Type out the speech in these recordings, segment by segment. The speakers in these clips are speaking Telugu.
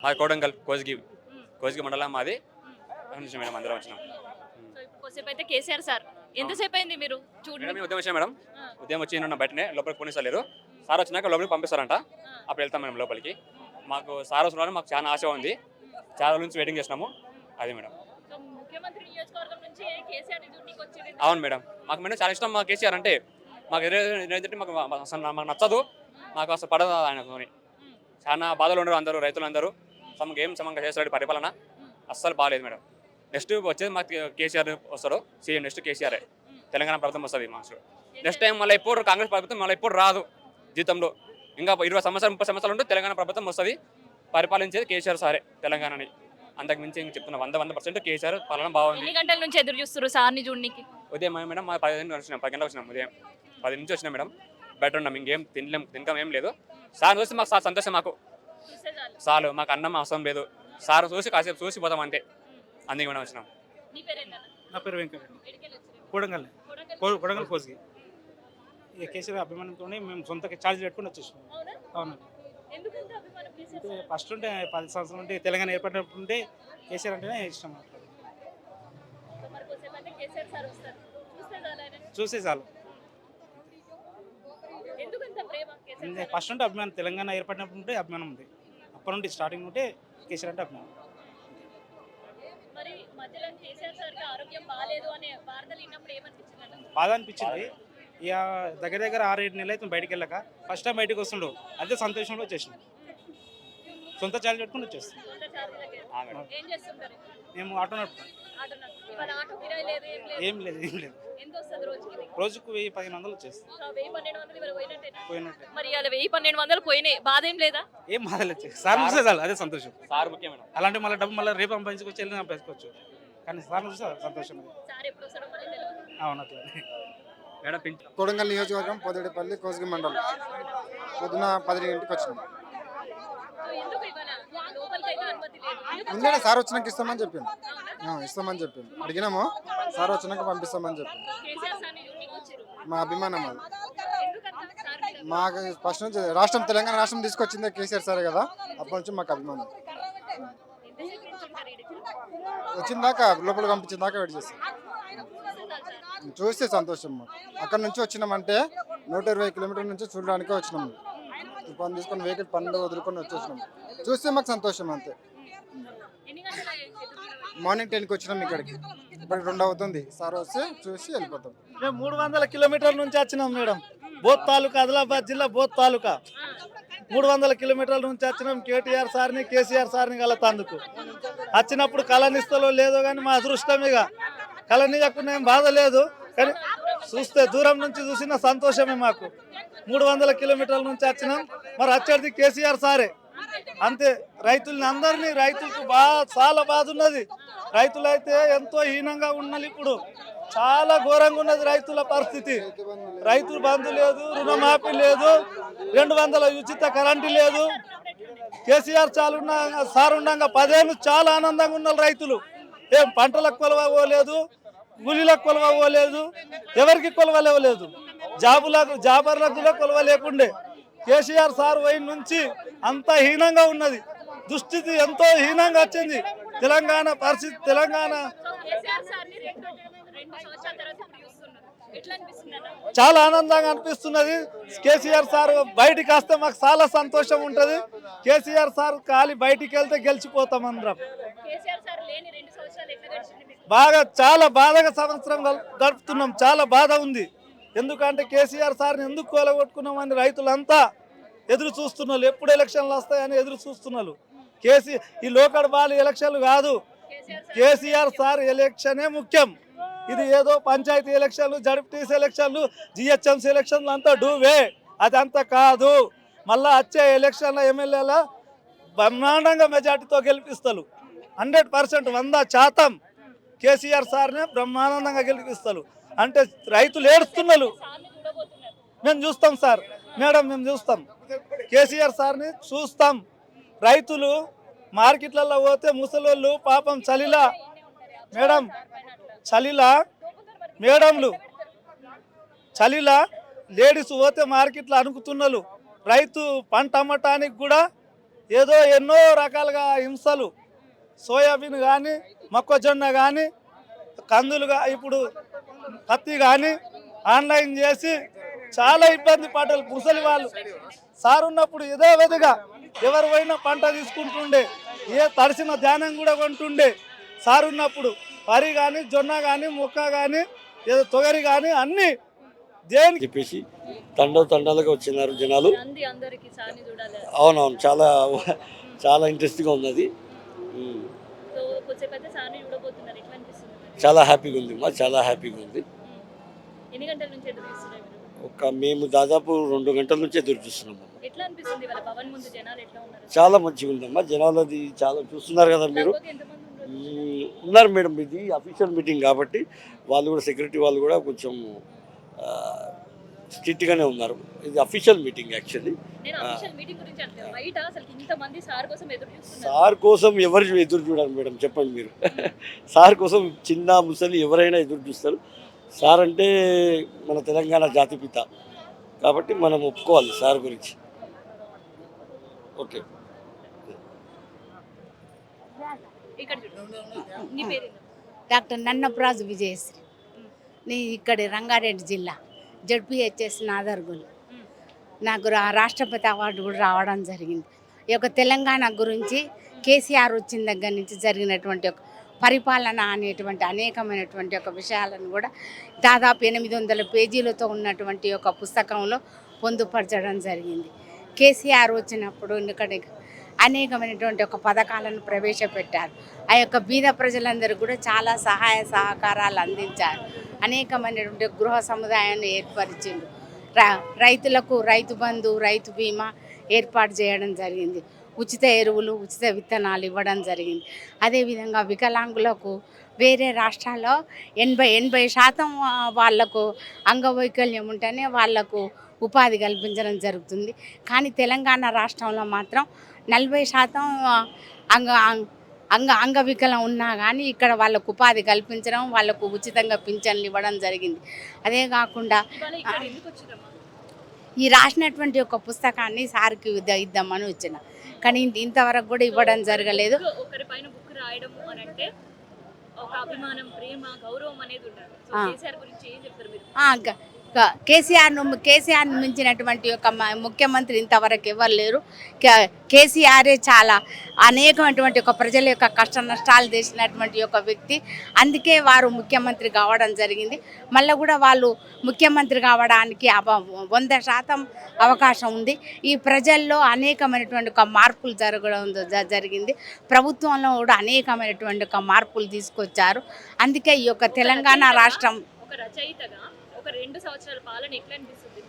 మాది కోడంగల్ కోస్గి మండలం మాది. అక్కడి నుంచి మేడం అందరం వచ్చినాం. సో ఇప్పుడు కొద్దిసేపు అయితే కేసీఆర్ సార్ ఎంతసేపు అయింది మీరు మేడం చూడండి? మేము ఉదయం వచ్చాం మేడం. ఉదయం వచ్చి నిన్న బయటనే లోపలికి పోనిస్తలేరు. సార్ వచ్చినాక లోపలికి పంపిస్తారంట. అప్పుడు వెళ్తాం మేడం లోపలికి. మాకు సార్ వస్తున్నారని మాకు చాలా ఆశ ఉంది. చాలా రోజుల నుంచి వెయిటింగ్ చేసినాము. అది మేడం. సో ముఖ్యమంత్రి నియోజకవర్గం నుంచి కేసీఆర్ డ్యూటీకి వచ్చింది. అవును మేడం. మాకు మేడం చాలా ఇష్టం మా కేసీఆర్ అంటే. మాకు ఏంటంటే అసలు మాకు నచ్చదు. మాకు అసలు పడదు ఆయనతోని. చాలా బాధలు ఉండరు అందరూ రైతులందరూ. సమంగా చేస్తాడు పరిపాలన. అస్సలు బాగాలేదు మేడం. నెక్స్ట్ వచ్చేది మాకు కేసీఆర్ వస్తాడు సీఎం. నెక్స్ట్ కేసీఆర్ తెలంగాణ ప్రభుత్వం వస్తుంది మాకు. నెక్స్ట్ టైం మళ్ళీ ఇప్పుడు కాంగ్రెస్ ప్రభుత్వం మళ్ళీ ఇప్పుడు రాదు జీతంలో. ఇంకా 20 సంవత్సరాలు 30 సంవత్సరాలు ఉంటే తెలంగాణ ప్రభుత్వం వస్తుంది. పరిపాలించేది కేసీఆర్ సారే తెలంగాణని. అంతకు మించి ఇంక చెప్తున్నా 100% కేసీఆర్ పాలన బాగుంది. ఎన్ని గంటల నుంచి ఎదురు చూస్తారు సార్ని చూడడానికి? ఉదయం మేడం మా 10 గంటలకు వచ్చినాం. ఉదయం 10 నుంచి వచ్చినాం మేడం. బయట ఉన్నాం. ఇంకేం తినకం ఏం లేదు. సార్ చూసి మాకు సార్ సంతోషం. మాకు చాలు. మాకు అన్నం అవసరం లేదు. సార్ చూసి కాసేపు చూసి పోతాం అంతే. అందుకే మేడం వచ్చినాం. నీ పేరేంటన్నా? నా పేరు వెంకట. ఎక్కడికెళ్ళి వచ్చారు? కోడంగల్ కొడంగల్. కొడంగల్ కోసిగి. ఈ కేసీఆర్ అభిమానంతో మేము సొంత ఛార్జ్ పెట్టుకుని వచ్చేసాం. అవునా? అవును. ఎందుకంత అభిమానం కేసీఆర్ అంటే సార్? ఫస్ట్ ఉంటే 10 సంవత్సరాలు ఉంటే తెలంగాణ ఏర్పడినప్పుడు ఉంటే కేసీఆర్ అంటేనే ఇష్టం. సో మరి కొద్దిసేపు అయితే కేసీఆర్ సార్ వస్తారు. చూస్తే చాలు ఆయన. చూసే చాలు. ఎందుకంత ప్రేమ కేసీఆర్ సార్? ఫస్ట్ ఉంటే అభిమానం, తెలంగాణ ఏర్పడినప్పుడు ఉంటే అభిమానం ఉంది. అప్పటి నుండి స్టార్టింగ్ ఉంటే కేసీఆర్ అంటే అభిమానం. మరి మధ్యలో కేసీఆర్ సార్కి ఆరోగ్యం బాగాలేదు అనే వార్తలు విన్నప్పుడు ఏమనిపించిందన్న? బాధ అనిపించింది. ఇక దగ్గర 6-7 నెలలు అయితే బయటికి వెళ్ళాక ఫస్ట్ టైం బయటకు వస్తుండవు. అదే సంతోషంలో వచ్చేసినాం. సొంత ఛార్జ్ పెట్టుకుని వచ్చేస్తాం. సొంత ఛార్జీ దగ్గర. మేడం. ఏం చేస్తుంటారు? మేము ఆటో నడుపుతాం. ఆటో నడుపుతారు. ఇవాళ ఆటో కిరాయి లేదు, ఏం లేదు. ఏం లేదు. ఎంత వస్తుంది రోజుకి ఇది? రోజుకు 1000-1500 వచ్చేస్తాం. 1000-1200 ఇవాళ పోయినట్టేనా? పోయినట్టే. మరి ఇవాళ 1000-1200 పోయినాయి, బాధ ఏం లేదా? ఏం బాధలు వచ్చాయి. సార్ చూసే చాలు, అదే సంతోషం. సార్ ముఖ్యం మేడం. అలాంటి మళ్ళీ డబ్బు మళ్ళీ రేపు సంపాదించుకొచ్చి వెళ్ళి సంపాదించుకోవచ్చు. కానీ సార్ చూసే సంతోషం. సార్ ఎప్పుడు వస్తాడో మళ్ళీ తెలియదు. అవును అట్లా. మేడం కొడంగల్ నియోజకవర్గం పొదిడేపల్లి కోసిగి మండలం. పొద్దున 10 గంటలకు వచ్చినాం. సో ఎందుకు ఇవాళ లోపలికి అయితే అనుమతి లేదు? ఎందుకు? ముందే సార్ వచ్చినాక ఇస్తామని చెప్పింది. ఇస్తామని చెప్పింది. అడిగినాము. సార్ వచ్చినాక పంపిస్తామని చెప్పింది. కేసీఆర్ సార్ని యూనిక్ వచ్చారు. మా అభిమానం అది. ఎందుకంత సార్ మీద? మాకు ఫస్ట్ నుంచి తెలంగాణ రాష్ట్రం తీసుకొచ్చిందే కేసీఆర్ సార్ కదా. అప్పటి నుంచి మాకు అభిమానం. ఎంతసేపు నుంచి ఉంటారు ఈడకి? వచ్చిన దాకా లోపల పంపించిన దాకా వెయిట్ చేస్తాం. చూస్తే సంతోషం. మాకు అక్కడ నుంచి వచ్చినామంటే 120 కిలోమీటర్ల నుంచి చూడడానికే వచ్చినాము. పని తీసుకొని వెహికల్ పనులు వదులుకొని వచ్చేసినాం. చూస్తే మాకు సంతోషం అంతే. ఎన్ని గంటల ఎదురు చూడాలి? మార్నింగ్ 10కి వచ్చినాం ఇక్కడికి. ఇప్పుడు 2 అవుతుంది. సార్ వస్తే చూసి వెళ్ళిపోతాం. మేము 300 కిలోమీటర్ల నుంచి వచ్చినాం మేడం. బోత్ తాలూకా, ఆదిలాబాద్ జిల్లా బోత్ తాలూకా. 300 కిలోమీటర్ల నుంచి వచ్చినాం. కేటీఆర్ సార్ని, కేసీఆర్ సార్ని కలతందుకు వచ్చినప్పుడు కలనిస్తలో లేదో కానీ మా అదృష్టం. ఇక కలనీయకుండా ఏం బాధ లేదు. కానీ చూస్తే దూరం నుంచి చూసిన సంతోషమే మాకు. 300 కిలోమీటర్ల నుంచి వచ్చినాం. మరి వచ్చేది కేసీఆర్ సారే అంతే. రైతుల్ని అందరినీ, రైతులకు చాలా బాధ ఉన్నది. రైతులైతే ఎంతో హీనంగా ఉన్నది. ఇప్పుడు చాలా ఘోరంగా ఉన్నది రైతుల పరిస్థితి. రైతులు బంధు లేదు, రుణమాఫీ లేదు, 200 ఉచిత కరెంటు లేదు. కేసీఆర్ సార్ ఉండగా 10 ఏళ్ళు చాలా ఆనందంగా ఉన్నారు రైతులు. ఏం పంటలకు కొలవ పోలేదు, కూలీలకు కొలవ పోలేదు, ఎవరికి కొలవ లేవలేదు. జాబర్లకు కూడా కొలవ లేకుండే. కేసీఆర్ సార్ పోయిన నుంచి అంత హీనంగా ఉన్నది. దుస్థితి ఎంతో హీనంగా వచ్చింది తెలంగాణ పరిస్థితి. తెలంగాణ కేసీఆర్ సార్ని రెండు సంవత్సరాల తర్వాత ఇప్పుడు చూస్తున్నారు. ఎట్లా అనిపిస్తుంది అన్న? చాలా ఆనందంగా అనిపిస్తున్నది. కేసీఆర్ సార్ బయటికి వస్తే మాకు చాలా సంతోషం ఉంటుంది. కేసీఆర్ సార్ ఖాళీ బయటికి వెళ్తే గెలిచిపోతాం అందరం. కేసీఆర్ సార్ లేని 2 సంవత్సరాలు ఎట్లా గడిచింది మీకు? బాగా చాలా బాధగా సంవత్సరం గడుపుతున్నాం. చాలా బాధ ఉంది. ఎందుకంటే కేసీఆర్ సార్ని ఎందుకు కూలగొట్టుకున్నామని రైతులంతా ఎదురు చూస్తున్నారు. ఎప్పుడు ఎలక్షన్లు వస్తాయని ఎదురు చూస్తున్నారు. ఈ లోకల్ బాల్ ఎలక్షన్లు కాదు, కేసీఆర్ సార్ ఎలక్షనే ముఖ్యం. ఇది ఏదో పంచాయతీ ఎలక్షన్లు, జడ్పీటీసీ ఎలక్షన్లు, జిహెచ్ఎంసీ ఎలక్షన్లు అంతా డూవే. అది అంతా కాదు. మళ్ళా వచ్చే ఎలక్షన్ల ఎమ్మెల్యేల బ్రహ్మాండంగా మెజార్టీతో గెలిపిస్తారు. 100% 100% కేసీఆర్ సార్నే బ్రహ్మానందంగా గెలిపిస్తారు. అంటే రైతులు ఏడుస్తున్నారు. సార్ని చూడబోతున్నారు. మేము చూస్తాం సార్, మేడం మేము చూస్తాం. కేసీఆర్ సార్ని చూస్తాం. రైతులు మార్కెట్లలో పోతే ముసలోళ్ళు పాపం చలిలా మేడం, చలిలా మేడంలు, చలిలా లేడీస్ పోతే మార్కెట్లో అనుకుతున్నారు. రైతు పంట అమ్మటానికి కూడా ఏదో ఎన్నో రకాలుగా హింసలు సోయాబీన్ కానీ మొక్కజొన్న కానీ కందులుగా ఇప్పుడు పత్తి కానీ ఆన్లైన్ చేసి చాలా ఇబ్బంది పడ్డారు ముసలి వాళ్ళు. సార్ ఉన్నప్పుడు ఇదే విధంగా ఎవరు పోయినా పంట తీసుకుంటుండే, ఏ తడిసిన ధాన్యం కూడా కొంటుండే. సార్ ఉన్నప్పుడు వరి కానీ జొన్న కానీ మొక్క కానీ ఏదో తొగరి కానీ అన్నీ దేనికి చెప్పేసి తండాలుగా వచ్చినారు జనాలు. నంది అందరికి సార్ని చూడాలి. అవునవును, చాలా చాలా ఇంట్రెస్టింగ్గా ఉంది అది. సో కొద్దిసేపు అయితే సార్ని చూడబోతున్నారు. ఎట్లా అనిపిస్తుంది మరి? చాలా హ్యాపీగా ఉంది మా, చాలా హ్యాపీగా ఉంది. ఎన్ని గంటల నుంచి ఎదురు చూస్తున్నారు మీరు? మేము దాదాపు 2 గంటల నుంచి ఎదురు చూస్తున్నాము. ఎట్లా అనిపిస్తుంది వాళ్ళ భవన్ ముందు జనాలు ఎట్లా ఉన్నారు? చాలా మంచిగా ఉందమ్మా, జనాలు అది చాలా చూస్తున్నారు కదా మీరు. దాదాపు ఎంతమంది ఉన్నారు? ఉన్నారు మేడం, ఇది అఫీషియల్ మీటింగ్ కాబట్టి వాళ్ళు కూడా సెక్రటరీ వాళ్ళు కూడా కొంచెం స్ట్రిక్ట్గానే ఉన్నారు. ఇది అఫీషియల్ మీటింగ్ యాక్చువల్లీ. నేను అఫీషియల్ మీటింగ్ గురించి అంటే బయట అసలు ఇంతమంది సార్ కోసం ఎదురు చూస్తున్నారు. సార్ కోసం ఎవరు ఎదురు చూడాలి మేడం, చెప్పండి మీరు. సార్ కోసం చిన్న ముసలి ఎవరైనా ఎదురు చూస్తారు. సార్ అంటే మన తెలంగాణ జాతిపిత కాబట్టి మనం ఒప్పుకోవాలి సార్ గురించి. ఓకే, ఇక్కడ చూడు. నీ పేరు డాక్టర్ నన్నప్రాజు విజయశ్రీ. నేను ఇక్కడ రంగారెడ్డి జిల్లా జడ్పిహెచ్ఎస్ నాదర్గుల్. నాకు రాష్ట్రపతి అవార్డు కూడా రావడం జరిగింది. ఈ యొక్క తెలంగాణ గురించి కేసీఆర్ వచ్చిన దగ్గర నుంచి జరిగినటువంటి ఒక పరిపాలన అనేటువంటి అనేకమైనటువంటి ఒక విషయాలను కూడా దాదాపు 800 పేజీలతో ఉన్నటువంటి ఒక పుస్తకంలో పొందుపరచడం జరిగింది. కేసీఆర్ వచ్చినప్పుడు ఇక్కడ అనేకమైనటువంటి ఒక పథకాలను ప్రవేశపెట్టారు. ఆ యొక్క బీద ప్రజలందరూ కూడా చాలా సహాయ సహకారాలు అందించారు. అనేకమైనటువంటి గృహ సముదాయాన్ని ఏర్పరిచిండు. రైతులకు రైతు బంధు, రైతు బీమా ఏర్పాటు చేయడం జరిగింది. ఉచిత ఎరువులు, ఉచిత విత్తనాలు ఇవ్వడం జరిగింది. అదేవిధంగా వికలాంగులకు వేరే రాష్ట్రాల్లో 80% వాళ్లకు అంగవైకల్యం ఉంటేనే వాళ్లకు ఉపాధి కల్పించడం జరుగుతుంది. కానీ తెలంగాణ రాష్ట్రంలో మాత్రం 40% అంగవికలం ఉన్నా కానీ ఇక్కడ వాళ్ళకు ఉపాధి కల్పించడం, వాళ్ళకు ఉచితంగా పింఛన్లు ఇవ్వడం జరిగింది. అదే కాకుండా ఈ రాసినటువంటి ఒక పుస్తకాన్ని సార్కి ఇద్దామని వచ్చిన, కానీ ఇంతవరకు కూడా ఇవ్వడం జరగలేదు. ఒకరిపైన బుక్ రాయడము అని అంటే ఒక అభిమానం, ప్రేమ, గౌరవం అనేది ఉండాలి. సో కేసీఆర్ గురించి ఏం చెప్తారు మీరు? కేసీఆర్ను మించినటువంటి ఒక ముఖ్యమంత్రి ఇంతవరకు ఎవరు లేరు. కేసీఆరే చాలా అనేకమైనటువంటి ఒక ప్రజల యొక్క కష్ట నష్టాలు చేసినటువంటి ఒక వ్యక్తి. అందుకే వారు ముఖ్యమంత్రి కావడం జరిగింది. మళ్ళీ కూడా వాళ్ళు ముఖ్యమంత్రి కావడానికి 100% అవకాశం ఉంది. ఈ ప్రజల్లో అనేకమైనటువంటి ఒక మార్పులు జరిగింది. ప్రభుత్వంలో కూడా అనేకమైనటువంటి ఒక మార్పులు తీసుకొచ్చారు. అందుకే ఈ యొక్క తెలంగాణ రాష్ట్రం ఒక రచయితగా ఒక 2 సంవత్సరాల పాలన ఎట్లా అనిపిస్తుంది?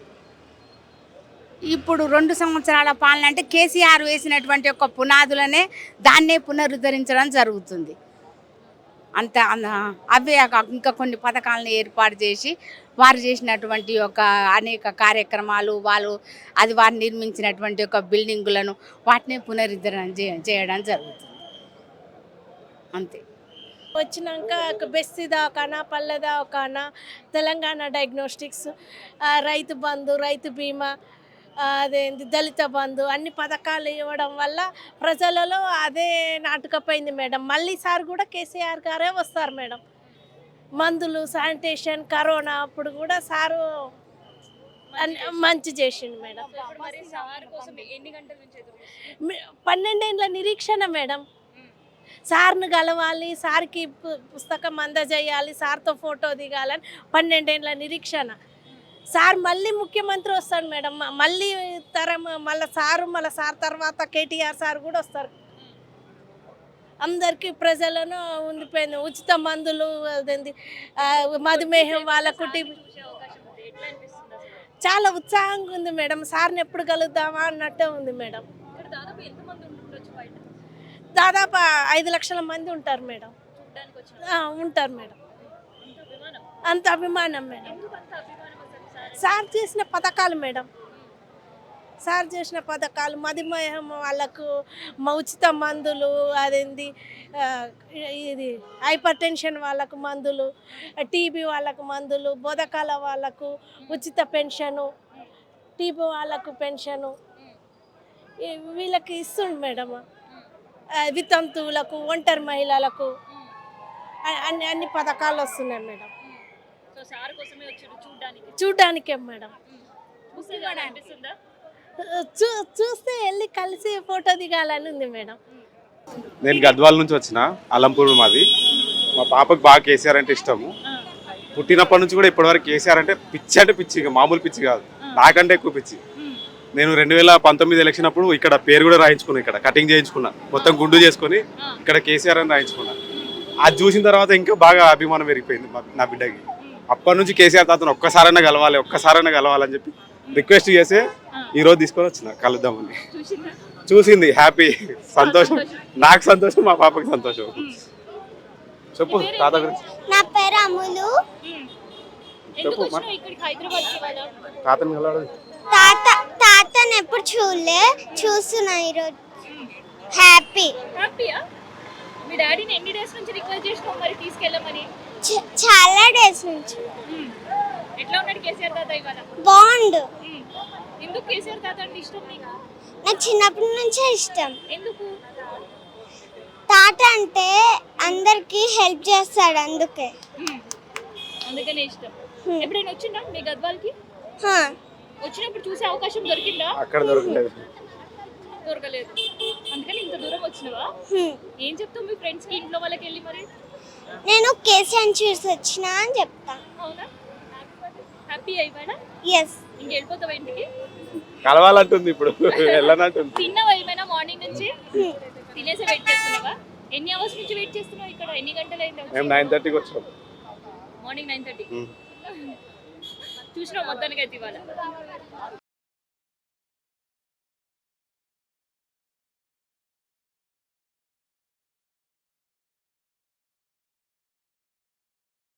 ఇప్పుడు 2 సంవత్సరాల పాలన అంటే కేసీఆర్ వేసినటువంటి ఒక పునాదులనే దాన్నే పునరుద్ధరించడం జరుగుతుంది. అవే ఇంకా కొన్ని పథకాలను ఏర్పాటు చేసి వారు చేసినటువంటి ఒక అనేక కార్యక్రమాలు, వారు నిర్మించినటువంటి ఒక బిల్డింగులను వాటిని పునరుద్ధరణ చేయడం జరుగుతుంది. అంతే. వచ్చినాక బెస్సి దవాఖానా, పల్లె దవాఖానా, తెలంగాణ డయాగ్నోస్టిక్స్, రైతు బంధు, రైతు బీమా, అదేంటి దళిత బంధు, అన్ని పథకాలు ఇవ్వడం వల్ల ప్రజలలో అదే నాటుకపోయింది మేడం. మళ్ళీ సార్ కూడా కేసీఆర్ గారే వస్తారు మేడం. మందులు, శానిటేషన్, కరోనా అప్పుడు కూడా సారు మంచి చేసిండు మేడం. 12 ఏళ్ళ నిరీక్షణ మేడం. సార్ను కలవాలి, సార్కి పుస్తకం అందజేయాలి, సార్తో ఫోటో దిగాలని 12 ఏళ్ళ నిరీక్షణ. సార్ మళ్ళీ ముఖ్యమంత్రి వస్తాడు మేడం. మళ్ళీ మళ్ళీ సార్ తర్వాత కేటీఆర్ సార్ కూడా వస్తారు. అందరికీ ప్రజలను ఉండిపోయింది. ఉచిత మందులు, అదేంటి మధుమేహం వాళ్ళకు చాలా ఉత్సాహంగా ఉంది మేడం. సార్ని ఎప్పుడు కలుద్దామా అన్నట్టే ఉంది మేడం. దాదాపు 5 లక్షల మంది ఉంటారు మేడం. ఉంటారు మేడం. అంత అభిమానం మేడం. సార్ చేసిన పథకాలు మేడం. సార్ చేసిన పథకాలు, మధుమేహం వాళ్ళకు ఉచిత మందులు, అదేంది ఇది హైపర్ టెన్షన్ వాళ్ళకు మందులు, టీబీ వాళ్ళకు మందులు, బోధకాల వాళ్ళకు ఉచిత పెన్షను, టీబీ వాళ్ళకు పెన్షను, వీళ్ళకి ఇస్తుండు మేడం, వితంతువులకు, ఒంటరి మహిళలకు అన్ని పథకాలు వస్తున్నాయి మేడం. సో సార్ కోసమే వచ్చారు చూడడానికి. చూడ్డానికే మేడం. చూస్తే అనిపిస్తుందా? చూస్తే వెళ్ళి కలిసి ఫోటో దిగాలని ఉంది మేడం. నేను గద్వాల నుంచి వచ్చిన, అలంపూర్ మాది. మా పాపకు బాగా కేసీఆర్ అంటే ఇష్టము. పుట్టినప్పటి నుంచి కూడా ఇప్పటివరకు కేసీఆర్ అంటే పిచ్చి, ఇక మామూలు పిచ్చి కాదు, నాకంటే ఎక్కువ పిచ్చి. నేను 2019 ఎలక్షన్ అప్పుడు ఇక్కడ పేరు కూడా రాయించుకున్నా, ఇక్కడ కటింగ్ చేయించుకున్నా, మొత్తం గుండు చేసుకొని ఇక్కడ కేసీఆర్ అని రాయించుకున్నా. అది చూసిన తర్వాత ఇంకా బాగా అభిమానం పెరిగిపోయింది నా బిడ్డకి. అప్పటి నుంచి కేసీఆర్ తాతను ఒక్కసారైనా కలవాలని చెప్పి రిక్వెస్ట్ చేసి ఈరోజు తీసుకొని వచ్చిన కలుద్దామని. చూసింది, హ్యాపీ, సంతోషం, నాకు సంతోషం, మా పాపకి సంతోషం. చెప్పు తాత గురించి. నా పేరు అమ్ములు. ఎందుకు వచ్చినావు ఇక్కడికి హైదరాబాద్కి ఇవాళ? తాతని కలవడం. తాతను ఎప్పుడు చూస్తున్నా ఈరోజు. హ్యాపీయా? మీ డాడీని ఎన్ని డేస్ నుంచి రిక్వెస్ట్ చేసినావు మరి తీసుకెళ్ళమని? చాలా డేస్ నుంచి. ఎట్లా ఉన్నాడు కేసీఆర్ తాత ఇవాళ? బాగుండు. ఎందుకు కేసీఆర్ తాత అంటే ఇష్టం నీకు? నాకు చిన్నప్పటి నుంచే ఇష్టం. ఎందుకు? తాత అంటే అందరికి హెల్ప్ చేస్తాడు, అందుకనే ఇష్టం. ఎప్పుడైనా వచ్చిందా మీ గద్వాల్కి? వచ్చినప్పుడు చూసే అవకాశం దొరికిందా? అక్కడ దొరకలేదు. అందుకని ఇంత దూరం వచ్చినవా? ఏం చెప్తావు మీ ఫ్రెండ్స్ కి, ఇంట్లో వాళ్ళకి వెళ్ళి మరి? నేను కేసీఆర్ చూసి వచ్చిన అని చెప్తా. అవునా? హ్యాపీ అయిపోయినా? ఎస్. ఇంక వెళ్ళిపోతావా ఇంటికి? కలవాలంటుంది ఇప్పుడు, వెళ్ళనంటుంది. తిన్నావా ఏమైనా మార్నింగ్ నుంచి? తినేసి వెయిట్ చేస్తున్నావా? ఎన్ని అవర్స్ నుంచి వెయిట్ చేస్తున్నావు ఇక్కడ? ఎన్ని గంటలు అయింది? మేము 9:30కి వచ్చాం. మార్నింగ్ 9:30. చూసినావు మొత్తానికి అయితే ఇవాళ?